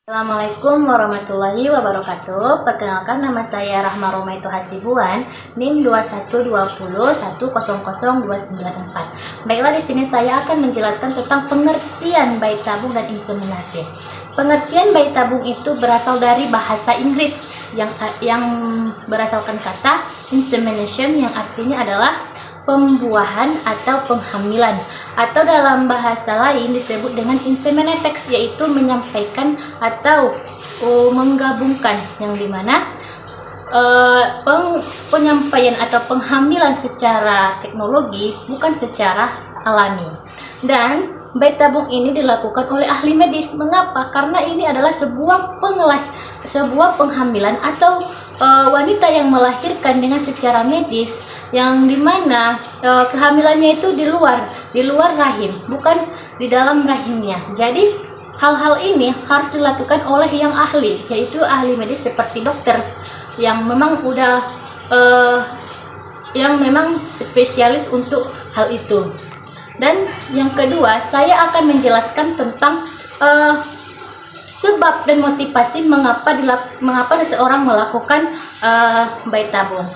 Assalamualaikum warahmatullahi wabarakatuh. Perkenalkan, nama saya Rahma Romaitu Hasibuan, NIM 2120100294. Baiklah, di sini saya akan menjelaskan tentang pengertian bayi tabung dan inseminasi. Pengertian bayi tabung itu berasal dari bahasa Inggris yang berasalkan kata insemination, yang artinya adalah pembuahan atau penghamilan, atau dalam bahasa lain disebut dengan inseminatex, yaitu menyampaikan atau menggabungkan, yang dimana penyampaian atau penghamilan secara teknologi bukan secara alami. Dan bayi tabung ini dilakukan oleh ahli medis. Mengapa? Karena ini adalah sebuah penghamilan atau wanita yang melahirkan dengan secara medis, yang dimana kehamilannya itu di luar rahim, bukan di dalam rahimnya. Jadi hal-hal ini harus dilakukan oleh yang ahli, yaitu ahli medis seperti dokter yang memang spesialis untuk hal itu. Dan yang kedua, saya akan menjelaskan tentang sebab dan motivasi mengapa seseorang melakukan bayi tabung.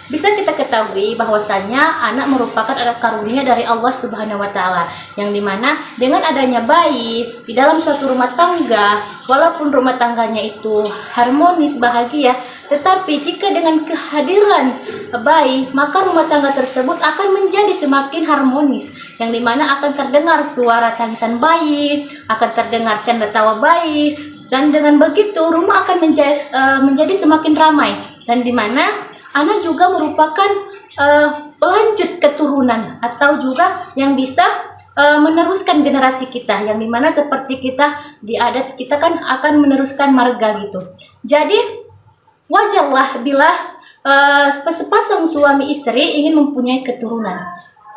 Bisa kita ketahui bahwasanya anak merupakan anak karunia dari Allah Subhanahu wa Ta'ala, yang dimana dengan adanya bayi di dalam suatu rumah tangga, walaupun rumah tangganya itu harmonis, bahagia, tetapi jika dengan kehadiran bayi, maka rumah tangga tersebut akan menjadi semakin harmonis, yang dimana akan terdengar suara tangisan bayi, akan terdengar canda tawa bayi, dan dengan begitu rumah akan menjadi semakin ramai, dan dimana anak juga merupakan pelanjut keturunan, atau juga yang bisa meneruskan generasi kita, yang dimana seperti kita di adat kita kan akan meneruskan marga gitu. Jadi wajarlah bila sepasang suami istri ingin mempunyai keturunan,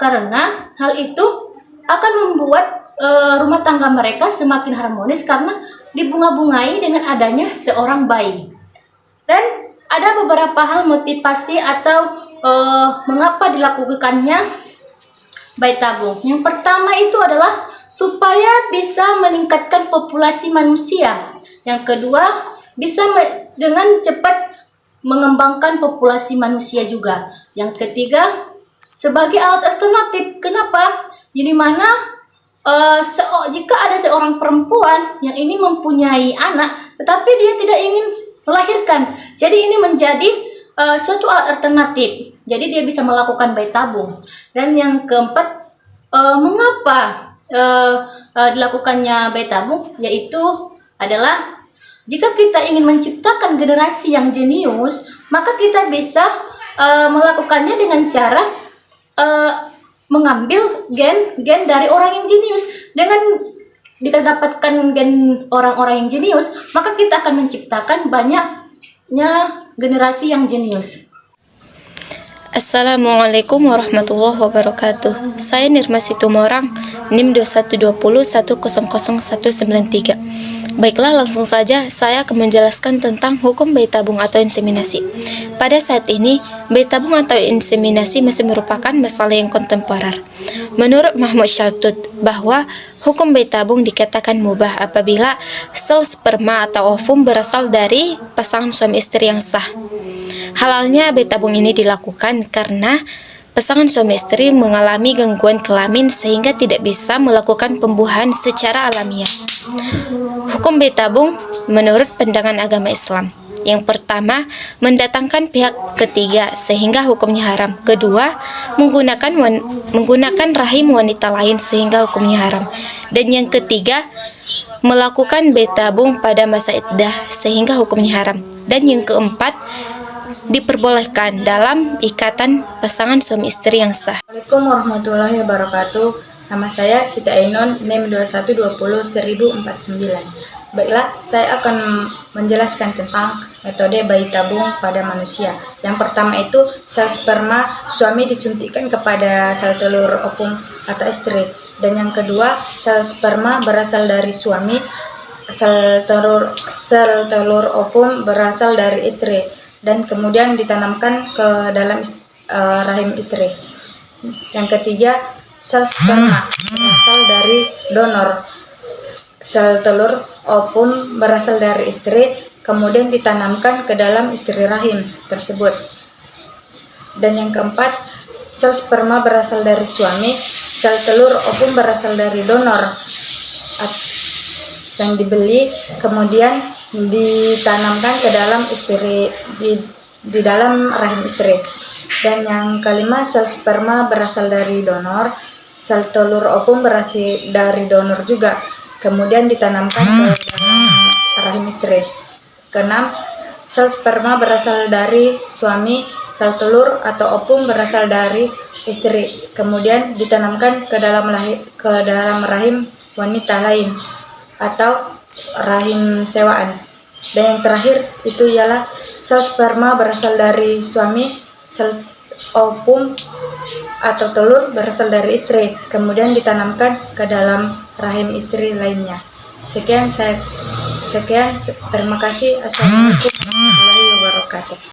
karena hal itu akan membuat rumah tangga mereka semakin harmonis karena dibunga-bungai dengan adanya seorang bayi. Dan ada beberapa hal motivasi atau mengapa dilakukannya bayi tabung. Yang pertama itu adalah supaya bisa meningkatkan populasi manusia. Yang kedua, bisa dengan cepat mengembangkan populasi manusia juga. Yang ketiga, sebagai alat alternatif. Kenapa? Jadi mana jika ada seorang perempuan yang ini mempunyai anak, tetapi dia tidak ingin melahirkan, jadi ini menjadi suatu alat alternatif. Jadi dia bisa melakukan bayi tabung. Dan yang keempat, mengapa dilakukannya bayi tabung, yaitu adalah jika kita ingin menciptakan generasi yang jenius, maka kita bisa melakukannya dengan cara mengambil gen dari orang yang jenius. Dengan kita dapatkan gen orang-orang yang jenius, maka kita akan menciptakan banyaknya generasi yang jenius. Assalamualaikum warahmatullahi wabarakatuh. Saya Nirma Situmorang, NIM 2120100193. Baiklah, langsung saja saya akan menjelaskan tentang hukum bayi tabung atau inseminasi. Pada saat ini, bayi tabung atau inseminasi masih merupakan masalah yang kontemporer. Menurut Mahmud Shaltut, bahwa hukum bayi tabung dikatakan mubah apabila sel sperma atau ovum berasal dari pasangan suami istri yang sah. Halalnya bayi tabung ini dilakukan karena pasangan suami istri mengalami gangguan kelamin sehingga tidak bisa melakukan pembuahan secara alamiah. Hukum bayi tabung menurut pandangan agama Islam. Yang pertama, mendatangkan pihak ketiga sehingga hukumnya haram. Kedua, menggunakan rahim wanita lain sehingga hukumnya haram. Dan yang ketiga, melakukan bayi tabung pada masa iddah sehingga hukumnya haram. Dan yang keempat, diperbolehkan dalam ikatan pasangan suami istri yang sah. Assalamualaikum warahmatullahi wabarakatuh. Nama saya Siti Ainon, NIM 21201049. Baiklah, saya akan menjelaskan tentang metode bayi tabung pada manusia. Yang pertama itu sel sperma suami disuntikkan kepada sel telur ovum atau istri. Dan yang kedua, sel sperma berasal dari suami, sel telur ovum berasal dari istri, dan kemudian ditanamkan ke dalam rahim istri. Yang ketiga, sel sperma berasal dari donor. sel telur ovum berasal dari istri, kemudian ditanamkan ke dalam istri rahim tersebut. Dan yang keempat, sel sperma berasal dari suami, sel telur ovum berasal dari donor yang dibeli, kemudian ditanamkan ke dalam istri di dalam rahim istri. Dan yang kelima, sel sperma berasal dari donor, sel telur ovum berasal dari donor juga, kemudian ditanamkan ke dalam rahim istri. Keenam, sel sperma berasal dari suami, sel telur atau ovum berasal dari istri, kemudian ditanamkan ke dalam rahim wanita lain atau rahim sewaan. Dan yang terakhir itu ialah sel sperma berasal dari suami, sel ovum atau telur berasal dari istri, kemudian ditanamkan ke dalam rahim istri lainnya. Sekian, terima kasih. Assalamualaikum warahmatullahi wabarakatuh.